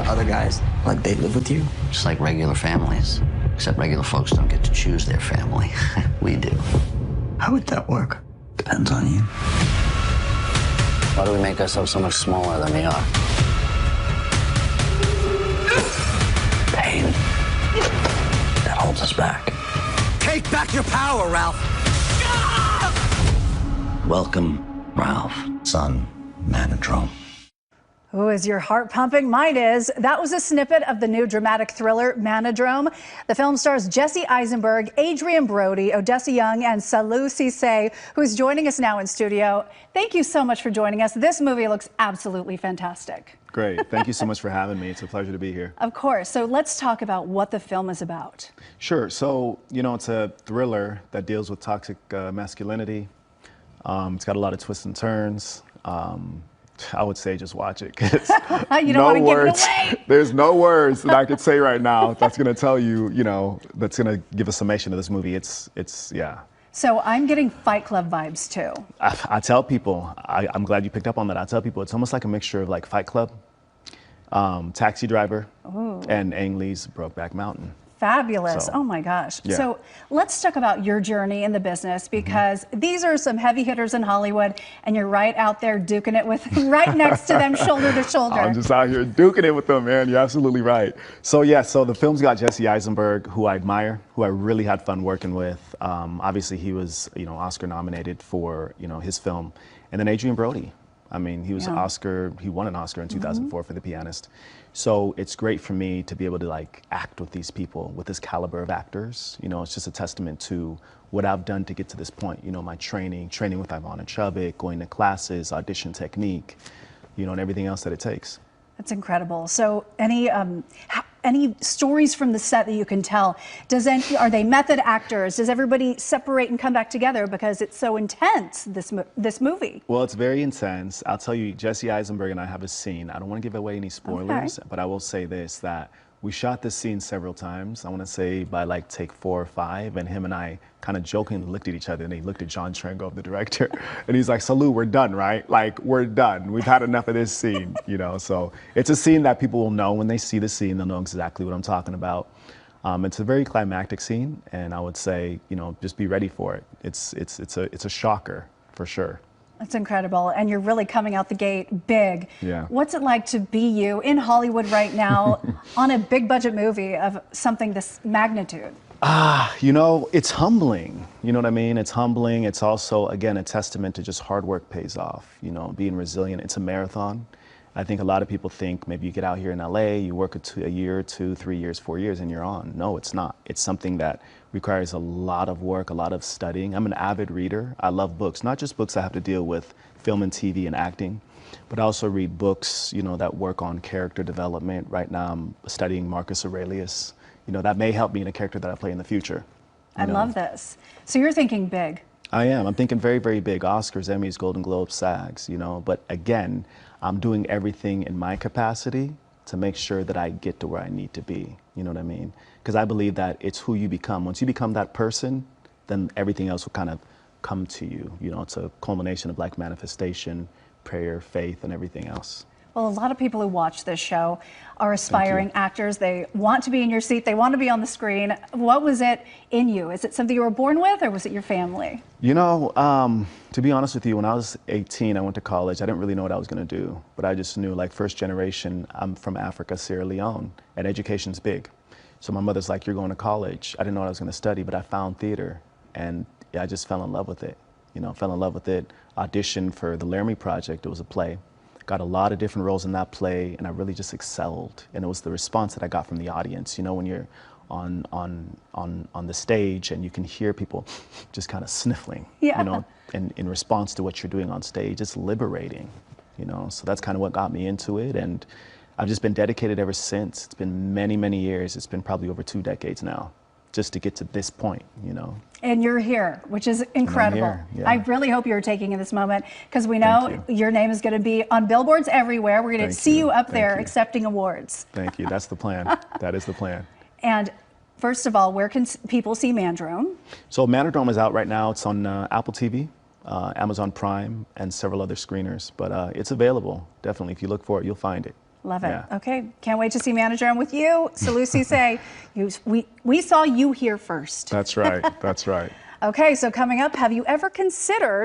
other guys, like they live with you? Just like regular families. Except regular folks don't get to choose their family. We do. How would that work? Depends on you. Why do we make ourselves so much smaller than we are? Pain. That holds us back. Take back your power, Ralph! Welcome, Ralph. Son, Manodrome. Oh, is your heart pumping? Mine is. That was a snippet of the new dramatic thriller, Manodrome. The film stars Jesse Eisenberg, Adrien Brody, Odessa Young, and Sallieu Sesay, who is joining us now in studio. Thank you so much for joining us. This movie looks absolutely fantastic. Great. Thank you so much for having me. It's a pleasure to be here. Of course. So let's talk about what the film is about. Sure. So, you know, it's a thriller that deals with toxic masculinity. It's got a lot of twists and turns. I would say just watch it. You don't want to give it away. There's no words that I could say right now that's going to tell you, you know, that's going to give a summation of this movie. Yeah. So I'm getting Fight Club vibes too. I tell people, I'm glad you picked up on that. I tell people it's almost like a mixture of like Fight Club, Taxi Driver, and Ang Lee's Brokeback Mountain. Fabulous. So, oh my gosh. yeah. So let's talk about your journey in the business, because these are some heavy hitters in Hollywood and you're right out there duking it with, right next to them, shoulder to shoulder. I'm just out here duking it with them, man. You're absolutely right. So yeah, so the film's got Jesse Eisenberg, who I admire, who I really had fun working with. Obviously he was, you know, Oscar nominated for, you know, his film. And then Adrien Brody. I mean, he was he won an Oscar in 2004 for The Pianist. So it's great for me to be able to like act with these people, with this caliber of actors. You know, it's just a testament to what I've done to get to this point. You know, my training with Ivana Chubbuck, going to classes, audition technique, you know, and everything else that it takes. That's incredible. So any stories from the set that you can tell? Are they method actors? Does everybody separate and come back together because it's so intense, this movie? Well, it's very intense. I'll tell you, Jesse Eisenberg and I have a scene. I don't want to give away any spoilers, but I will say this, that we shot this scene several times. I want to say by like take 4 or 5, and him and I kind of jokingly looked at each other, and he looked at John Trengove, the director, and he's like, "Sallieu, we're done, right? Like, we're done. We've had enough of this scene," you know? So it's a scene that people will know when they see the scene. They'll know exactly what I'm talking about. It's a very climactic scene, and I would say, you know, just be ready for it. It's a shocker, for sure. That's incredible, and you're really coming out the gate big. Yeah. What's it like to be you in Hollywood right now on a big budget movie of something this magnitude? You know, it's humbling. You know what I mean? It's humbling. It's also, again, a testament to just hard work pays off. You know, being resilient. It's a marathon. I think a lot of people think maybe you get out here in LA, you work a year, 2, 3 years, 4 years, and you're on. No, it's not. It's something that requires a lot of work, a lot of studying. I'm an avid reader. I love books, not just books that have to deal with film and TV and acting, but I also read books, you know, that work on character development. Right now I'm studying Marcus Aurelius. You know, that may help me in a character that I play in the future. I love this. So you're thinking big. I am. I'm thinking very, very big. Oscars, Emmys, Golden Globes, SAGs, you know, but again, I'm doing everything in my capacity to make sure that I get to where I need to be. You know what I mean? Because I believe that it's who you become. Once you become that person, then everything else will kind of come to you. You know, it's a culmination of like manifestation, prayer, faith, and everything else. Well, a lot of people who watch this show are aspiring actors. They want to be in your seat. They want to be on the screen. What was it in you? Is it something you were born with, or was it your family? You know, to be honest with you, when I was 18, I went to college. I didn't really know what I was going to do, but I just knew, like, first generation, I'm from Africa, Sierra Leone, and education's big. So my mother's like, "You're going to college." I didn't know what I was going to study, but I found theater, and I just fell in love with it. You know, fell in love with it. Auditioned for the Laramie Project. It was a play. Got a lot of different roles in that play, and I really just excelled. And it was the response that I got from the audience. You know, when you're on the stage and you can hear people just kind of sniffling, you know, in response to what you're doing on stage, it's liberating, you know. So that's kind of what got me into it, and I've just been dedicated ever since. It's been many, many years. It's been probably over 2 decades now, just to get to this point, you know. And you're here, which is incredible. I really hope you're taking in this moment, because we know your name is going to be on billboards everywhere. We're going to see you up there accepting awards. Thank you. That's the plan. That is the plan. And first of all, where can people see Manodrome? So Manodrome is out right now. It's on Apple TV, Amazon Prime, and several other screeners. But it's available. Definitely, if you look for it, you'll find it. Love it. Yeah. Okay, can't wait to see Manodrome with you. Sallieu Sesay, we saw you here first. That's right. That's right. Okay, so coming up, have you ever considered